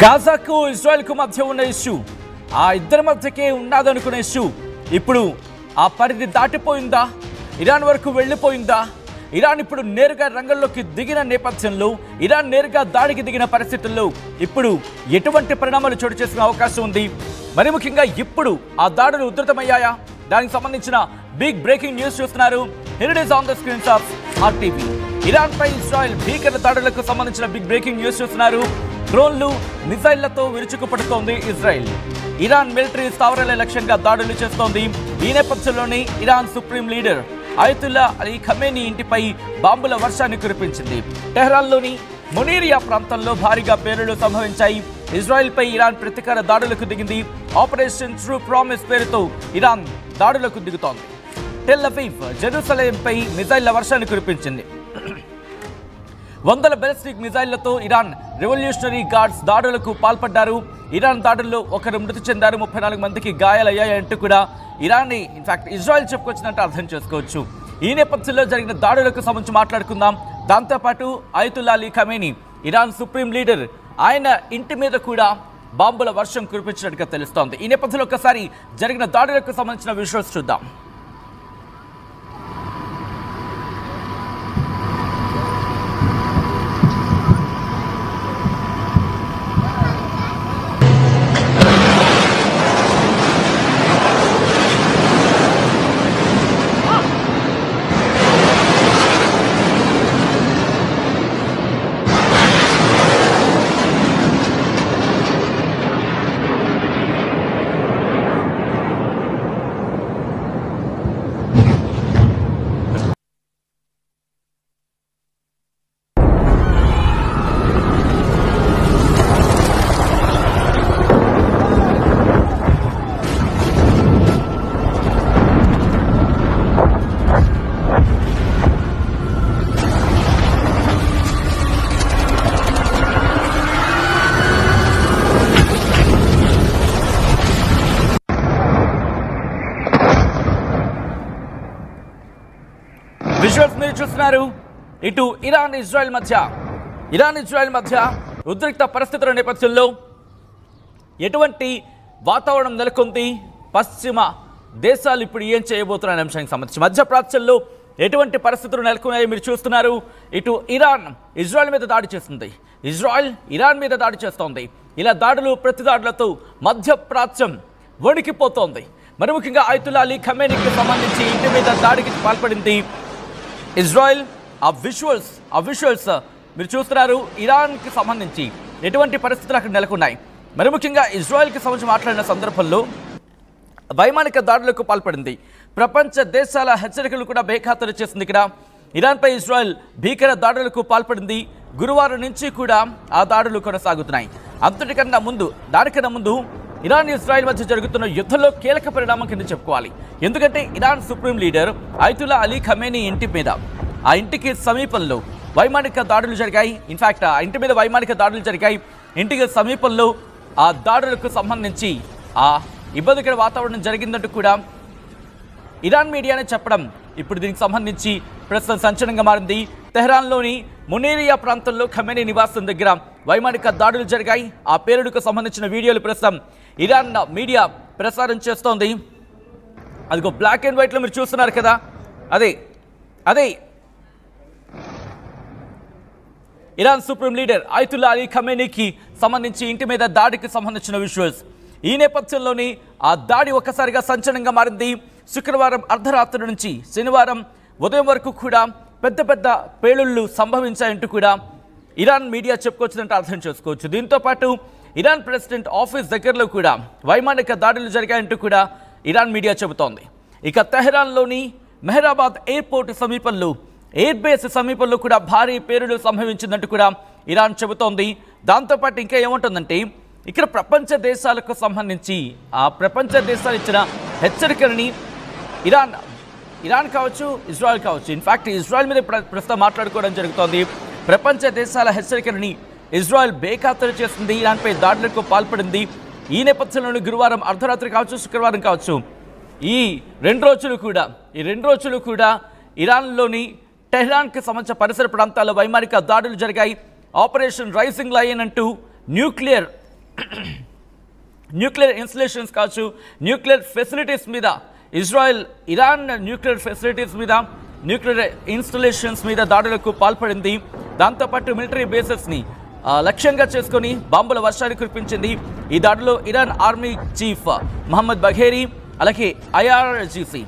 గాజాకు ఇజ్రాయెల్కు మధ్య ఉన్న ఇష్యూ ఆ ఇద్దరి మధ్యకే ఉన్నదనుకునే ఇష్యూ ఇప్పుడు ఆ పరిధి దాటిపోయిందా? ఇరాన్ వరకు వెళ్ళిపోయిందా? ఇరాన్ ఇప్పుడు నేరుగా రంగంలోకి దిగిన నేపథ్యంలో ఇరాన్ నేరుగా దాడికి దిగిన పరిస్థితుల్లో ఇప్పుడు ఎటువంటి పరిణామాలు చోటు చేసుకునే అవకాశం ఉంది? మరి ముఖ్యంగా ఇప్పుడు ఆ దాడులు ఉధృతమయ్యాయా? దానికి సంబంధించిన బిగ్ బ్రేకింగ్ న్యూస్ చూస్తున్నారు. Here it is on the screens of RTV. Iran పై ఇజ్రాయెల్ భీకర దాడులకు సంబంధించిన బిగ్ బ్రేకింగ్ న్యూస్ చూస్తున్నారు. డ్రోన్లు మిసైళ్లతో విరుచుకుపడుతోంది ఇజ్రాయెల్. ఇరాన్ మిలిటరీ స్థావరాల లక్ష్యంగా దాడులు చేస్తోంది. ఈ నేపథ్యంలోనే Iran supreme leader Ayatollah Ali Khamenei ఇంటిపై బాంబుల వర్షాన్ని కురిపించింది. టెహ్రాన్లోని మునీరియా ప్రాంతంలో భారీగా పేలుళ్లు సంభవించాయి. ఇజ్రాయెల్పై ఇరాన్ ప్రతీకార దాడులకు దిగింది. ఆపరేషన్ ట్రూ ప్రామిస్ పేరుతో ఇరాన్ దాడులకు దిగుతోంది. టెల్ అవీవ్, జెరూసలేంపై మిసైళ్ల వర్షాన్ని కురిపించింది. వందల బెలిస్టిక్ మిసైళ్లతో ఇరాన్ రెవల్యూషనరీ గార్డ్స్ దాడులకు పాల్పడ్డారు. ఇరాన్ దాడుల్లో ఒకరు మృతి చెందారు, 34 మందికి గాయాలయ్యాయంటూ కూడా ఇరాన్ని ఇన్ఫాక్ట్ ఇజ్రాయెల్ చెప్పుకొచ్చినట్టు అర్థం చేసుకోవచ్చు. ఈ నేపథ్యంలో జరిగిన దాడులకు సంబంధించి మాట్లాడుకుందాం. దాంతోపాటు Ayatollah Ali Khamenei Iran supreme leader ఆయన ఇంటి మీద కూడా బాంబుల వర్షం కురిపించినట్టుగా తెలుస్తోంది. ఈ నేపథ్యంలో ఒకసారి జరిగిన దాడులకు సంబంధించిన విజువల్స్ చూద్దాం. విజువల్స్ మీరు చూస్తున్నారు. ఇటు ఇరాన్ ఇజ్రాయెల్ మధ్య ఉద్రిక్త పరిస్థితుల నేపథ్యంలో ఎటువంటి వాతావరణం నెలకొంది? పశ్చిమ దేశాలు ఇప్పుడు ఏం చేయబోతున్న అంశానికి సంబంధించి మధ్యప్రాచ్యంలో ఎటువంటి పరిస్థితులు నెలకొన్నాయో మీరు చూస్తున్నారు. ఇటు ఇరాన్ ఇజ్రాయెల్ మీద దాడి చేస్తుంది, ఇజ్రాయెల్ ఇరాన్ మీద దాడి చేస్తోంది. ఇలా దాడులు ప్రతి దాడులతో మధ్యప్రాచ్యం వణికిపోతోంది. మరి ముఖ్యంగా అయతుల్లా అలీ ఖమేనీకి సంబంధించి ఇంటి మీద దాడికి పాల్పడింది ఇజ్రాయెల్. ఆ విజువల్స్ మీరు చూస్తున్నారు. ఇరాన్కి సంబంధించి ఎటువంటి పరిస్థితులు అక్కడ నెలకొన్నాయి? మరి ముఖ్యంగా ఇజ్రాయెల్కి సంబంధించి మాట్లాడిన సందర్భంలో వైమానిక దాడులకు పాల్పడింది. ప్రపంచ దేశాల హెచ్చరికలు కూడా బేఖాతరు చేసింది. ఇక్కడ ఇరాన్పై ఇజ్రాయెల్ భీకర దాడులకు పాల్పడింది. గురువారం నుంచి కూడా ఆ దాడులు కొనసాగుతున్నాయి. దానికన్నా ముందు ఇరాన్ ఇజ్రాయెల్ మధ్య జరుగుతున్న యుద్ధంలో కీలక పరిణామం కింద చెప్పుకోవాలి. ఎందుకంటే Iran supreme leader Ayatollah Ali Khamenei ఇంటి మీద, ఆ ఇంటికి సమీపంలో వైమానిక దాడులు జరిగాయి. ఇన్ఫాక్ట్ ఆ ఇంటి మీద వైమానిక దాడులు జరిగాయి. ఇంటికి సమీపంలో ఆ దాడులకు సంబంధించి ఆ ఇబ్బందికర వాతావరణం జరిగిందంటూ కూడా ఇరాన్ మీడియానే చెప్పడం ఇప్పుడు దీనికి సంబంధించి ప్రస్తుతం సంచలనంగా మారింది. తెహ్రాన్లోని మునీరియా ప్రాంతంలో ఖమేనీ నివాసం దగ్గర వైమానిక దాడులు జరిగాయి. ఆ పేలుడుకు సంబంధించిన వీడియోలు ప్రస్తుతం ఇరాన్ మీడియా ప్రసారం చేస్తోంది. అదిగో బ్లాక్ అండ్ వైట్లో మీరు చూస్తున్నారు కదా, అదే Iran supreme leader Ayatollah Ali ఖమేనీకి సంబంధించి ఇంటి మీద దాడికి సంబంధించిన విజువల్స్. ఈ నేపథ్యంలోని ఆ దాడి ఒక్కసారిగా సంచలనంగా మారింది. శుక్రవారం అర్ధరాత్రి నుంచి శనివారం ఉదయం వరకు కూడా పెద్ద పేలుళ్లు సంభవించాయంటూ కూడా ఇరాన్ మీడియా చెప్పుకొచ్చిందంటే అర్థం చేసుకోవచ్చు. దీంతో పాటు ఇరాన్ ప్రెసిడెంట్ ఆఫీస్ దగ్గరలో కూడా వైమానిక దాడులు జరిగాయంటూ కూడా ఇరాన్ మీడియా చెబుతోంది. ఇక తెహ్రాన్లోని మెహరాబాద్ ఎయిర్పోర్ట్ సమీపంలో, ఎయిర్ బేస్ సమీపంలో కూడా భారీ పేలుళ్లు సంభవించిందంటూ కూడా ఇరాన్ చెబుతోంది. దాంతోపాటు ఇంకా ఏముంటుందంటే ఇక్కడ ప్రపంచ దేశాలకు సంబంధించి ఆ ప్రపంచ దేశాలు ఇచ్చిన హెచ్చరికలని ఇరాన్ కావచ్చు, ఇజ్రాయెల్ కావచ్చు, ఇన్ఫాక్ట్ ఇజ్రాయెల్ మీద ప్రస్తుతం మాట్లాడుకోవడం జరుగుతోంది. ప్రపంచ దేశాల హెచ్చరికలని ఇజ్రాయెల్ బేఖాతరు చేసింది, ఇరాన్పై దాడులకు పాల్పడింది. ఈ నేపథ్యంలోని గురువారం అర్ధరాత్రి కావచ్చు, శుక్రవారం కావచ్చు, ఈ రెండు రోజులు కూడా ఇరాన్లోని టెహ్రాన్కి సంబంధించిన పరిసర ప్రాంతాల్లో వైమానిక దాడులు జరిగాయి. ఆపరేషన్ రైజింగ్ లయన్ అంటూ న్యూక్లియర్ న్యూక్లియర్ ఇన్స్టలేషన్స్ కావచ్చు, న్యూక్లియర్ ఫెసిలిటీస్ మీద ఇజ్రాయెల్ ఇరాన్ న్యూక్లియర్ ఫెసిలిటీస్ మీద, న్యూక్లియర్ ఇన్స్టలేషన్స్ మీద దాడులకు పాల్పడింది. దాంతోపాటు మిలిటరీ బేసెస్ని లక్ష్యంగా చేసుకొని బాంబుల వర్షాన్ని కురిపించింది. ఈ దాడిలో Iran army chief Mohammad Bagheri, అలాగే IRGC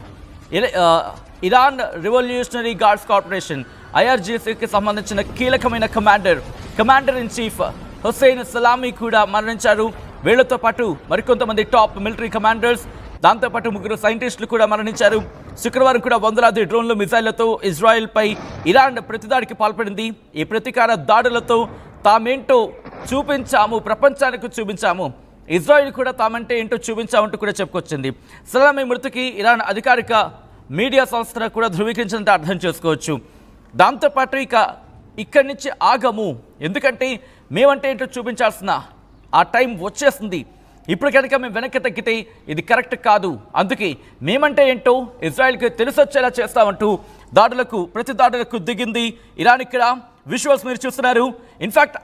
Iran revolutionary guards corporation ఐఆర్జీసీకి సంబంధించిన కీలకమైన commander in chief Hussein Salami కూడా మరణించారు. వీళ్లతో పాటు మరికొంతమంది టాప్ మిలిటరీ కమాండర్స్, దాంతోపాటు 3 సైంటిస్టులు కూడా మరణించారు. శుక్రవారం కూడా వందలాది డ్రోన్లు, మిసైళ్లతో ఇజ్రాయెల్పై ఇరాన్ ప్రతిదాడికి పాల్పడింది. ఈ ప్రతీకార దాడులతో తామేంటో చూపించాము, ప్రపంచానికి చూపించాము, ఇజ్రాయెల్ కూడా తామంటే ఏంటో చూపించామంటూ కూడా చెప్పుకొచ్చింది. సలామీ మృతికి ఇరాన్ అధికారిక మీడియా సంస్థ కూడా ధృవీకరించినట్టు అర్థం చేసుకోవచ్చు. దాంతోపాటు ఇక్కడి నుంచి ఆగము, ఎందుకంటే మేమంటే ఏంటో చూపించాల్సిన ఆ టైం వచ్చేస్తుంది. ఇప్పుడు కనుక మేము వెనక్కి తగ్గితే ఇది కరెక్ట్ కాదు, అందుకే మేమంటే ఏంటో ఇజ్రాయెల్కి తెలిసొచ్చేలా చేస్తామంటూ ప్రతి దాడులకు దిగింది ఇరాన్. ఇక్కడ విజువల్స్ మీరు చూస్తున్నారు. ఇన్ఫ్యాక్ట్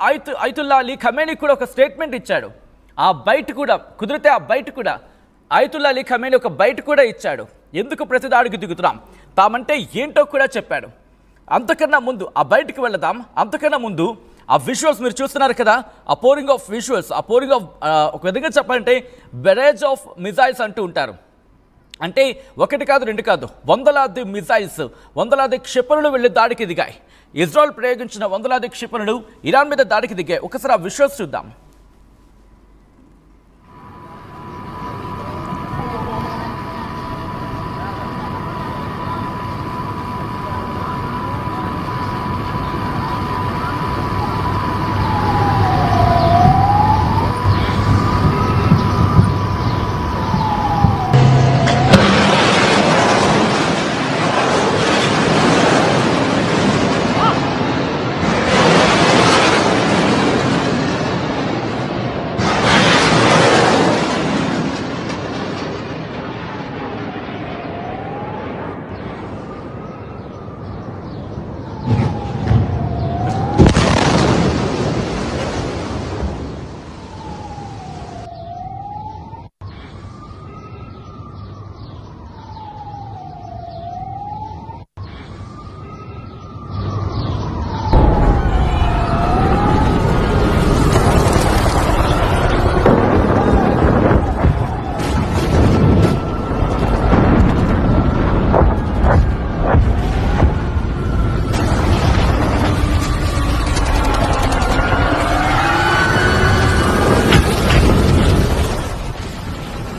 అయతుల్లా అలీ ఖమేనీ కూడా ఒక స్టేట్మెంట్ ఇచ్చాడు. ఆ బయట కూడా కుదిరితే అయతుల్లా అలీ ఖమేనీ ఒక బయట కూడా ఇచ్చాడు, ఎందుకు ప్రతి దాడికి దిగుతున్నాం, తామంటే ఏంటో కూడా చెప్పాడు. అంతకన్నా ముందు ఆ బయటికి వెళదాం. అంతకన్నా ముందు ఆ విజువల్స్ మీరు చూస్తున్నారు కదా, ఆ పోరింగ్ ఆఫ్ విజువల్స్, ఆ పోరింగ్ ఆఫ్ ఒక విధంగా చెప్పాలంటే బెరేజ్ ఆఫ్ మిజైల్స్ అంటూ ఉంటారు. అంటే 1 కాదు 2 కాదు, వందలాది మిజైల్స్, వందలాది క్షిపణులు వెళ్ళి దాడికి దిగాయి. ఇజ్రాయెల్ ప్రయోగించిన వందలాది క్షిపణులు ఇరాన్ మీద దాడికి దిగాయి. ఒకసారి ఆ విజువల్స్ చూద్దాం.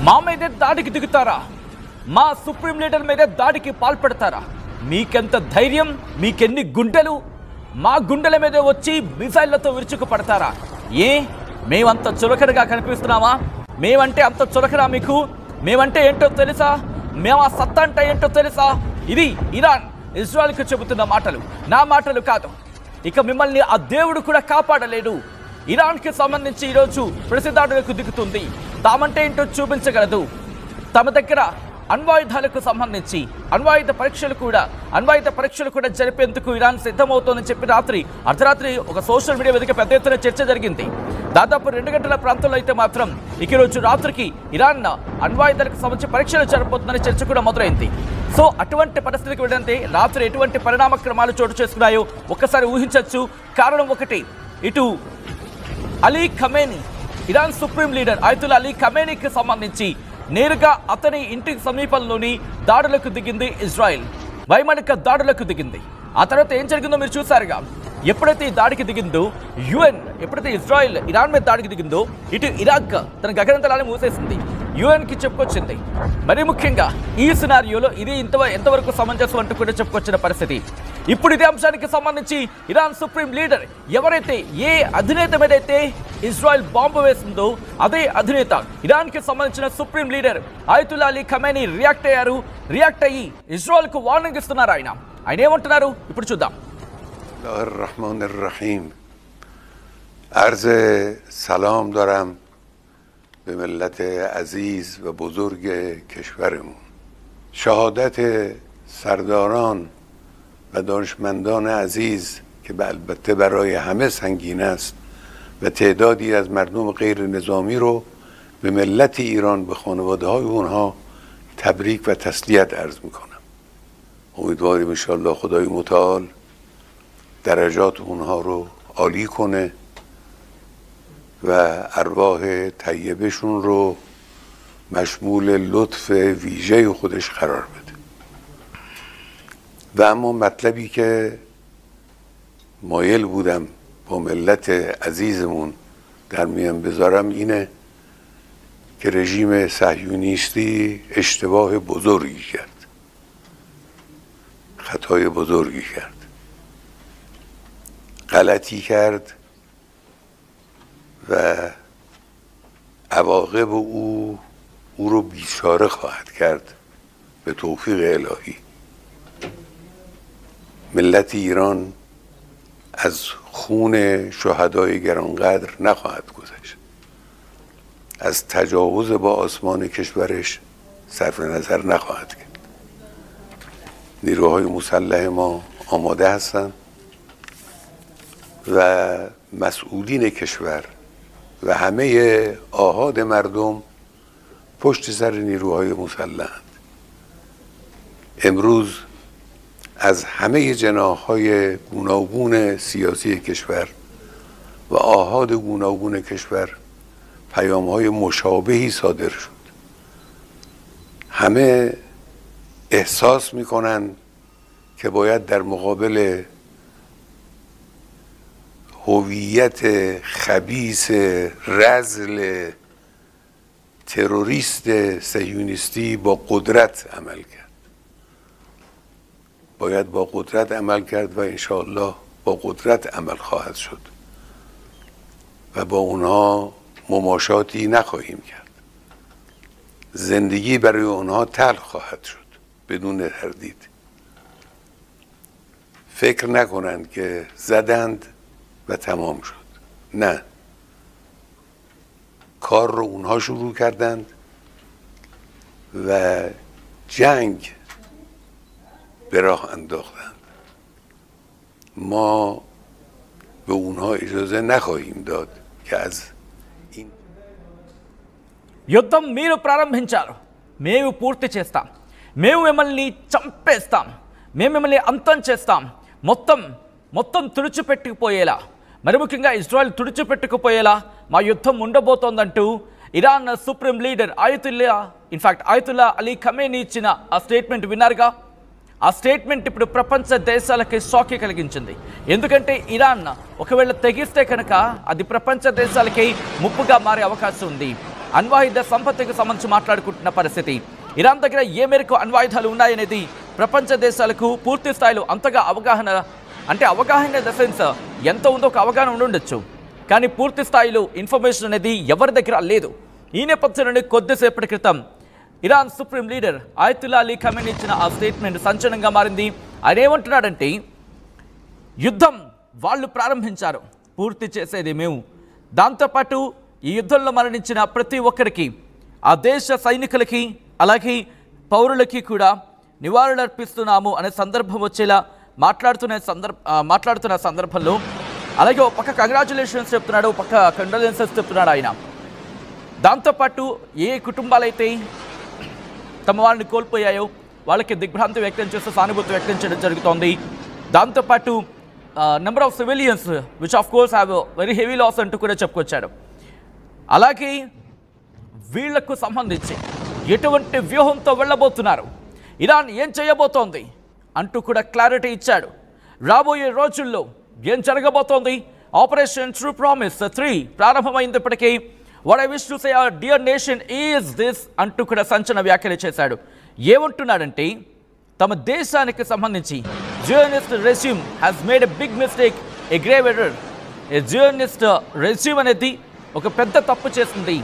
మా మీదే దాడికి దిగుతారా? మా సుప్రీం లీడర్ మీదే దాడికి పాల్పడతారా? మీకెంత ధైర్యం, మీకెన్ని గుండెలు? మా గుండెల మీదే వచ్చి మిసైళ్లతో విరుచుకు పడతారా? మేమంత చులకనగా కనిపిస్తున్నామా? మేమంటే అంత చులకనా మీకు? మేమంటే ఏంటో తెలుసా? మేము ఆ సత్తా అంటే ఏంటో తెలుసా? ఇది ఇరాన్ ఇజ్రాయెల్కి చెబుతున్న మాటలు, నా మాటలు కాదు. ఇక మిమ్మల్ని ఆ దేవుడు కూడా కాపాడలేడు. ఇరాన్కి సంబంధించి ఈరోజు ప్రతిదాడులకు దిగుతుంది. తామంటే ఏంటో చూపించగలదు. తమ దగ్గర అణ్వాయుధాలకు సంబంధించి అణ్వాయుధ పరీక్షలు కూడా జరిపేందుకు ఇరాన్ సిద్ధమవుతోందని చెప్పి అర్ధరాత్రి ఒక సోషల్ మీడియా వేదిక పెద్ద ఎత్తున చర్చ జరిగింది. దాదాపు 2 గంటల ప్రాంతంలో అయితే మాత్రం ఇక రోజు రాత్రికి ఇరాన్ అణ్వాయుధాలకు సంబంధించి పరీక్షలు జరపబోతుందని చర్చ కూడా మొదలైంది. సో అటువంటి పరిస్థితికి వెళ్ళంటే రాత్రి ఎటువంటి పరిణామక్రమాలు చోటు చేసుకున్నాయో ఒక్కసారి ఊహించవచ్చు. కారణం ఒకటి, ఇటు Ali Khamenei, Iran supreme leader Ayatollah Ali ఖమేనీకి సంబంధించి నేరుగా అతని ఇంటికి సమీపంలోని దాడులకు దిగింది ఇజ్రాయెల్. వైమానిక దాడులకు దిగింది. ఆ తర్వాత ఏం జరిగిందో మీరు చూసారుగా. ఎప్పుడైతే ఈ దాడికి దిగిందో ఎప్పుడైతే ఇజ్రాయెల్ ఇరాన్ మీద దాడికి దిగిందో ఇటు ఇరాక్ తన గగనంతలాన్ని మూసేసింది, యుఎన్కి చెప్పుకొచ్చింది. మరీ ముఖ్యంగా ఈ సినారియోలో ఇది ఎంతవరకు సమంజసం అంటూ కూడా చెప్పుకొచ్చిన పరిస్థితి. ఇప్పుడు ఇదే అంశానికి సంబంధించి ఇరాన్ సుప్రీం లీడర్ ఏ అధినేత మీదైతే ఇజ్రాయెల్ బాంబు వేసిందో అదే అధినేత ఇరాన్కి సంబంధించిన supreme leader Ayatollah Ali Khamenei react అయ్యి ఇజ్రాయెల్కు వార్నింగ్ ఇస్తున్నారు. ఆయన ఏమంటున్నారు ఇప్పుడు చూద్దాం. الرحمن الرحیم. عرض سلام دارم به ملت عزیز و بزرگ کشورمون. شهادت سرداران و دانشمندان عزیز که البته برای همه سنگین است و تعدادی از مردم غیر نظامی رو به ملت ایران، به خانواده های اونها تبریک و تسلیت عرض میکنم. امیدواریم انشاءالله خدای متعال درجات اونها رو عالی کنه و ارواح طیبشون رو مشمول لطف ویژه خودش قرار بده. و اما مطلبی که مایل بودم با ملت عزیزمون در میان بذارم اینه که رژیم صهیونیستی اشتباه بزرگی کرد، خطای بزرگی کرد، غلطی کرد و عواقب او رو بیچاره خواهد کرد به توفیق الهی. ملت ایران از خون شهدای گرانقدر نخواهد گذشت، از تجاوز با آسمان کشورش صرف نظر نخواهد کرد. نیروهای مسلح ما آماده هستند و مسئولین کشور و همه آحاد مردم پشت سر نیروهای مسلحند. امروز از همه جناح‌های گوناگون سیاسی کشور و آحاد گوناگون کشور پیام‌های مشابهی صادر شد. همه احساس می‌کنن که باید در مقابل هویت خبیث رذل تروریست صهیونیستی با قدرت عمل کرد. باید با قدرت عمل کرد و انشاءالله با قدرت عمل خواهد شد و با اونها مماشاتی نخواهیم کرد. زندگی برای اونها تلخ خواهد شد بدون تردید. فکر نکنند که زدند و تمام شد. نه، کار رو اونها شروع کردند و جنگ به راه انداختند. ما به اونها اجازه نخواهیم داد که از این యుద్ధం మీరు ప్రారంభించారు, మేము పూర్తి చేస్తాం, మేము మిమ్మల్ని చంపేస్తాం, మేము మిమ్మల్ని అంతం చేస్తాం, మొత్తం తుడిచిపెట్టుకుపోయేలా, మరి ముఖ్యంగా ఇజ్రాయెల్ తుడిచిపెట్టుకుపోయేలా మా యుద్ధం ఉండబోతోందంటూ Iran supreme leader Ayatollah Ali Khamenei ఇచ్చిన ఆ స్టేట్మెంట్ విన్నారుగా. ఆ స్టేట్మెంట్ ఇప్పుడు ప్రపంచ దేశాలకి షాక్ కలిగించింది. ఎందుకంటే ఇరాన్ ఒకవేళ తెగిస్తే కనుక అది ప్రపంచ దేశాలకి ముప్పుగా మారే అవకాశం ఉంది. అణ్వాయుధ సంపత్తికి సంబంధించి మాట్లాడుకుంటున్న పరిస్థితి, ఇరాన్ దగ్గర ఏ మేరకు అణ్వాయుధాలు ఉన్నాయనేది ప్రపంచ దేశాలకు పూర్తి స్థాయిలో అంతగా అవగాహన, అంటే అవగాహన ఇన్ ద సెన్స్ ఎంత ఉందో ఒక అవగాహన ఉండొచ్చు, కానీ పూర్తి స్థాయిలో ఇన్ఫర్మేషన్ అనేది ఎవరి దగ్గర లేదు. ఈ నేపథ్యంలోనే కొద్దిసేపటి క్రితం Iran supreme leader Ayatollah Ali Khamenei ఇచ్చిన ఆ స్టేట్మెంట్ సంచలనంగా మారింది. ఆయన ఏమంటున్నాడంటే, యుద్ధం వాళ్ళు ప్రారంభించారు, పూర్తి చేసేది మేము. దాంతోపాటు ఈ యుద్ధంలో మరణించిన ప్రతి ఒక్కరికి, ఆ దేశ సైనికులకి అలాగే పౌరులకి కూడా నివాళులర్పిస్తున్నాము అనే సందర్భం వచ్చేలా మాట్లాడుతున్న సందర్భంలో అలాగే ఒక పక్క కంగ్రాచులేషన్స్ చెప్తున్నాడు, ఒక పక్క కండోలెన్సెస్ చెప్తున్నాడు ఆయన. దాంతోపాటు ఏ కుటుంబాలైతే తమ వాళ్ళని కోల్పోయాయో వాళ్ళకి దిగ్భ్రాంతి వ్యక్తం చేస్తూ సానుభూతి వ్యక్తం చేయడం జరుగుతోంది. దాంతోపాటు number of civilians which of course have very heavy loss అంటూ కూడా చెప్పుకొచ్చాడు. అలాగే వీళ్లకు సంబంధించి ఎటువంటి వ్యూహంతో వెళ్ళబోతున్నారు, ఇరాన్ ఏం చేయబోతోంది అంటూ కూడా క్లారిటీ ఇచ్చాడు. రాబోయే రోజుల్లో ఏం జరగబోతోంది, ఆపరేషన్ ట్రూ ప్రామిస్ 3 ప్రారంభమైందిప్పటికీ. What I wish to say our dear nation is this అంటూ కూడా సంచలన వ్యాఖ్యలు చేశాడు. ఏమంటున్నాడంటే, తమ దేశానికి సంబంధించి Zionist regime has made a big mistake, a grave error. A Zionist regime అనేది ఒక పెద్ద తప్పు చేసింది,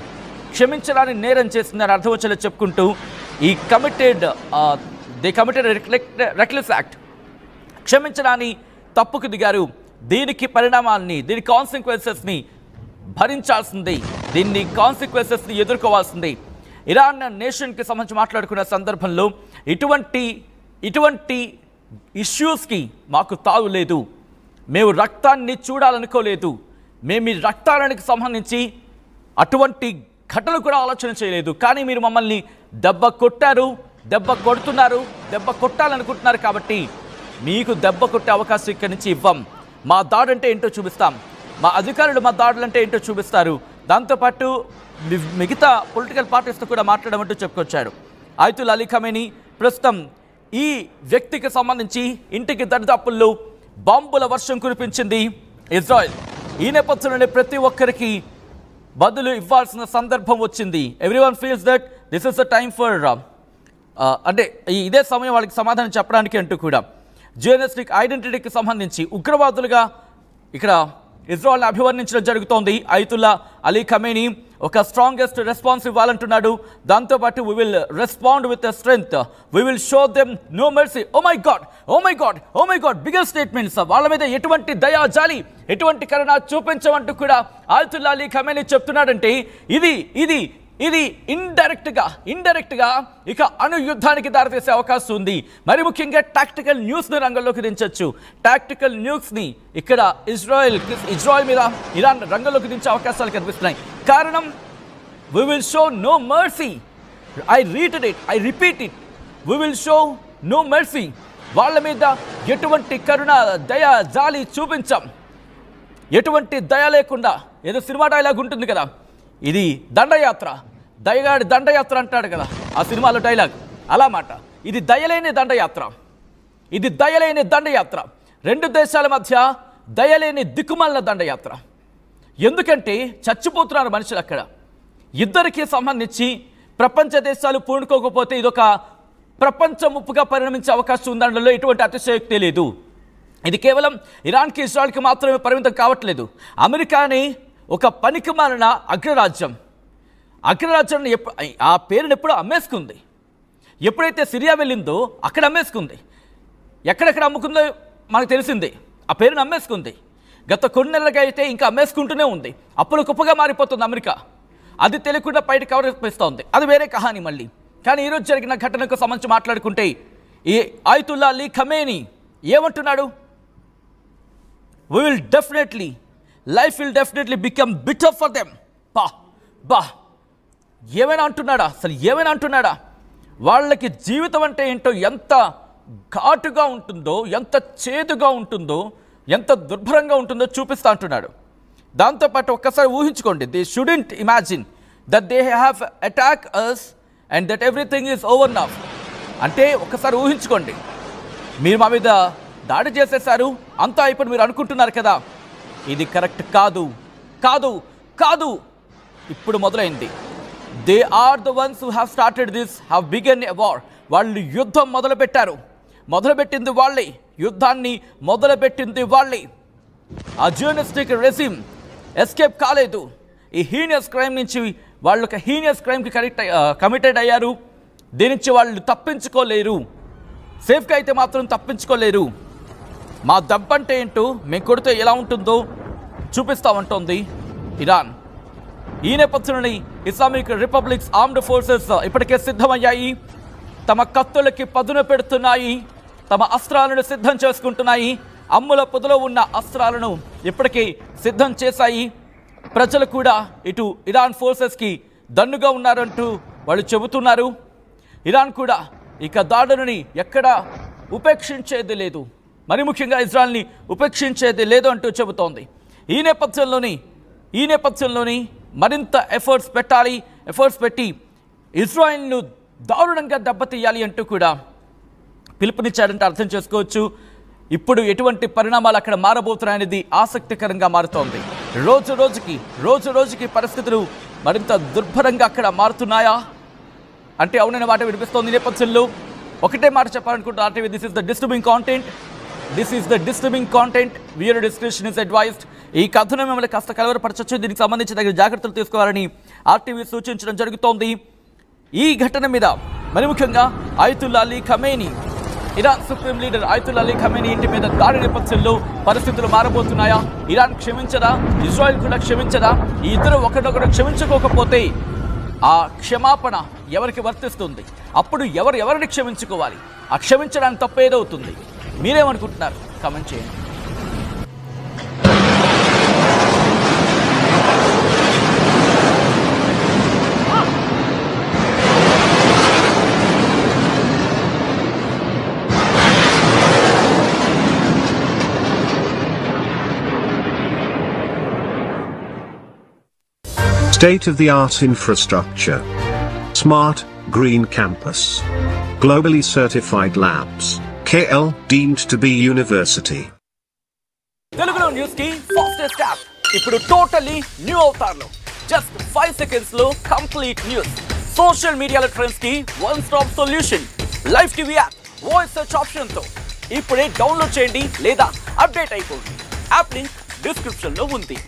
క్షమించడానికి నేరం చేసిందని అర్థం వచ్చేలా చెప్పుకుంటూ ఈ దే కమిటెడ్ రెక్లెస్ యాక్ట్, క్షమించడానికి తప్పుకు దిగారు, దీనికి పరిణామాన్ని, దీని కాన్సిక్వెన్సెస్ని భరించాల్సింది, దీన్ని కాన్సిక్వెన్సెస్ని ఎదుర్కోవాల్సింది. ఇరాన్ నేషన్కి సంబంధించి మాట్లాడుకున్న సందర్భంలో ఇటువంటి ఇష్యూస్కి మాకు తావు లేదు, మేము రక్తాన్ని చూడాలనుకోలేదు, మేము మీ రక్తానికి సంబంధించి అటువంటి ఘటనలు కూడా ఆలోచన చేయలేదు, కానీ మీరు మమ్మల్ని దెబ్బ కొట్టారు, దెబ్బ కొడుతున్నారు, దెబ్బ కొట్టాలనుకుంటున్నారు, కాబట్టి మీకు దెబ్బ కొట్టే అవకాశం ఇక్కడి నుంచి ఇవ్వం. మా దాడి అంటే ఏంటో చూపిస్తాం, మా అధికారులు మా దాడులు అంటే ఏంటో చూపిస్తారు. దాంతోపాటు మిగతా పొలిటికల్ పార్టీస్తో కూడా మాట్లాడమంటూ చెప్పుకొచ్చాడు. ఆయతుల్లా అలీ ఖమేనీ ప్రస్తుతం ఈ వ్యక్తికి సంబంధించి ఇంటికి దరిదాపుల్లో బాంబుల వర్షం కురిపించింది ఇజ్రాయెల్. ఈ నేపథ్యంలోనే ప్రతి ఒక్కరికి బదులు ఇవ్వాల్సిన సందర్భం వచ్చింది. Everyone feels that this is the time for అంటే ఇదే సమయం వాళ్ళకి సమాధానం చెప్పడానికి అంటూ కూడా జియోనిస్టిక్ ఐడెంటిటీకి సంబంధించి ఉగ్రవాదులుగా ఇక్కడ ఇజ్రాయెల్ని అభివర్ణించడం జరుగుతోంది. ఆయతుల్లా అలీ ఖమేనీ ఒక స్ట్రాంగెస్ట్ రెస్పాన్స్ ఇవ్వాలంటున్నాడు. దాంతోపాటు we will respond with strength, we will show them no mercy. Oh my God, oh my God, oh my God, bigger statements. వాళ్ళ మీద ఎటువంటి దయా జాలి, ఎటువంటి కరుణ చూపించమంటూ కూడా ఆయతుల్లా అలీ ఖమేనీ చెప్తున్నాడంటే ఇది ఇది ఇది ఇండైరెక్ట్గా ఇక అణు యుద్ధానికి దారితీసే అవకాశం ఉంది. మరి ముఖ్యంగా టాక్టికల్ న్యూస్ని రంగంలోకి దించవచ్చు. టాక్టికల్ న్యూస్ని ఇక్కడ ఇజ్రాయెల్ మీద ఇరాన్ రంగంలోకి దించే అవకాశాలు కనిపిస్తున్నాయి. కారణం we will show no mercy. I repeat it, we will show no mercy. వాళ్ళ మీద ఎటువంటి కరుణ, దయ, జాలి చూపించాం. ఎటువంటి దయ లేకుండా, ఏదో సినిమా డైలాగ్ ఉంటుంది కదా, ఇది దండయాత్ర, దయగాడి దండయాత్ర అంటాడు కదా ఆ సినిమాలో డైలాగ్, అలా మాట. ఇది దయలేని దండయాత్ర, ఇది దయలేని దండయాత్ర. రెండు దేశాల మధ్య దయలేని దిక్కుమాలిన దండయాత్ర. ఎందుకంటే చచ్చిపోతున్నారు మనుషులు అక్కడ. ఇద్దరికి సంబంధించి ప్రపంచ దేశాలు పూనుకోకపోతే ఇదొక ప్రపంచ ముప్పుగా పరిణమించే అవకాశం ఉందనడంలో ఎటువంటి అతిశయోక్తి లేదు. ఇది కేవలం ఇరాన్కి, ఇజ్రాయెల్కి మాత్రమే పరిమితం కావట్లేదు. అమెరికాని ఒక పనికిమాలిన అగ్రరాజ్యాన్ని ఆ పేరుని ఎప్పుడో అమ్మేసుకుంది. ఎప్పుడైతే సిరియా వెళ్ళిందో అక్కడ అమ్మేసుకుంది. ఎక్కడెక్కడ అమ్ముకుందో మనకు తెలిసింది. ఆ పేరుని అమ్మేసుకుంది. గత కొన్ని నెలలుగా అయితే ఇంకా అమ్మేసుకుంటూనే ఉంది. అప్పుడు కుప్పగా మారిపోతుంది అమెరికా. అది తెలియకుండా బయట కవర్ చేస్తోంది. అది వేరే కహాని మళ్ళీ. కానీ ఈరోజు జరిగిన ఘటనకు సంబంధించి మాట్లాడుకుంటే ఈ ఆయతుల్లా అలీ ఖమేనీ ఏమంటున్నాడు? Life will definitely become bitter for them. ఏమైనా అంటున్నాడా? వాళ్ళకి జీవితం అంటే ఏంటో ఎంత ఘాటుగా ఉంటుందో, ఎంత చేదుగా ఉంటుందో, ఎంత దుర్భరంగా ఉంటుందో చూపిస్తా అంటున్నాడు. దాంతోపాటు ఒక్కసారి ఊహించుకోండి, they shouldn't imagine that they have attack us and that everything is over now. అంటే ఒక్కసారి ఊహించుకోండి, మీరు మా మీద దాడి చేసేసారు, అంతా అయిపోయి మీరు అనుకుంటున్నారు కదా. ఇది కరెక్ట్ కాదు. ఇప్పుడు మొదలైంది. They are the ones who have started this, have begun a war. వాళ్ళు యుద్ధం మొదలుపెట్టింది వాళ్ళే. యుద్ధాన్ని మొదలుపెట్టింది వాళ్ళే. ఆ జియోనిస్టిక్ రెజిమ్ ఎస్కేప్ కాలేదు. ఈ హీనియస్ క్రైమ్ నుంచి వాళ్ళు ఒక హీనియస్ క్రైమ్కి కమిటెడ్ అయ్యారు. దీని నుంచి వాళ్ళు తప్పించుకోలేరు. సేఫ్గా అయితే మాత్రం తప్పించుకోలేరు. మా దెబ్బంటే ఏంటో, మేము కొడితే ఎలా ఉంటుందో చూపిస్తామంటోంది ఇరాన్. ఈ నేపథ్యంలోని ఇస్లామిక్ రిపబ్లిక్స్ ఆర్మ్డ్ ఫోర్సెస్ ఇప్పటికే సిద్ధమయ్యాయి. తమ కత్తులకి పదును పెడుతున్నాయి. తమ అస్త్రాలను సిద్ధం చేసుకుంటున్నాయి. అమ్ముల పొదలో ఉన్న అస్త్రాలను ఇప్పటికే సిద్ధం చేశాయి. ప్రజలు కూడా ఇటు ఇరాన్ ఫోర్సెస్కి దన్నుగా ఉన్నారంటూ వాళ్ళు చెబుతున్నారు. ఇరాన్ కూడా ఇక దాడులని ఎక్కడా ఉపేక్షించేది లేదు, మరి ముఖ్యంగా ఇజ్రాయెల్ని ఉపేక్షించేది లేదు అంటూ చెబుతోంది. ఈ నేపథ్యంలోని మరింత ఎఫర్ట్స్ పెట్టి ఇజ్రాయెల్ను దారుణంగా దెబ్బతీయాలి అంటూ కూడా పిలుపునిచ్చాడంటే అర్థం చేసుకోవచ్చు. ఇప్పుడు ఎటువంటి పరిణామాలు అక్కడ మారబోతున్నాయనేది ఆసక్తికరంగా మారుతోంది. రోజు రోజుకి పరిస్థితులు మరింత దుర్భరంగా అక్కడ మారుతున్నాయా అంటే అవుననే మాట వినిపిస్తోంది. నేపథ్యంలో ఒకటే మాట చెప్పాలనుకుంటున్నా, RTV this is the disturbing content, viewer description is advised. ఈ కథను మిమ్మల్ని కాస్త కలవరపరచవచ్చు. దీనికి సంబంధించి తగిన జాగ్రత్తలు తీసుకోవాలని ఆర్టీవీ సూచించడం జరుగుతోంది. ఈ ఘటన మీద మరి ముఖ్యంగా ఆయతుల్లా Ali Khamenei, Iran supreme leader Ayatollah Ali Khamenei ఇంటి మీద దాడి నేపథ్యంలో పరిస్థితులు మారబోతున్నాయా? ఇరాన్ క్షమించదా? ఇజ్రాయెల్ కూడా క్షమించదా? ఈ ఇద్దరు ఒకరినొకరు క్షమించుకోకపోతే ఆ క్షమాపణ ఎవరికి వర్తిస్తుంది? అప్పుడు ఎవరిని క్షమించుకోవాలి? ఆ క్షమించడానికి తప్పేదవుతుంది? మీరేమనుకుంటున్నారు? కామెంట్ చేయండి. State-of-the-art infrastructure. Smart, green campus. Globally certified labs. KL deemed to be university. తెలుగులో న్యూస్ కి ఫాస్టెస్ట్ యాప్ ఇప్పుడు టోటల్లీ న్యూ అవతార్లో జస్ట్ 5 సెకండ్స్ లో కంప్లీట్ న్యూస్, సోషల్ మీడియాలో ట్రెండ్స్ కి one stop solution, live TV app, voice search option తో ఇప్పుడే download చేయండి లేదా అప్డేట్ అయిపోండి. యాప్ లింక్ డిస్క్రిప్షన్ లో ఉంది.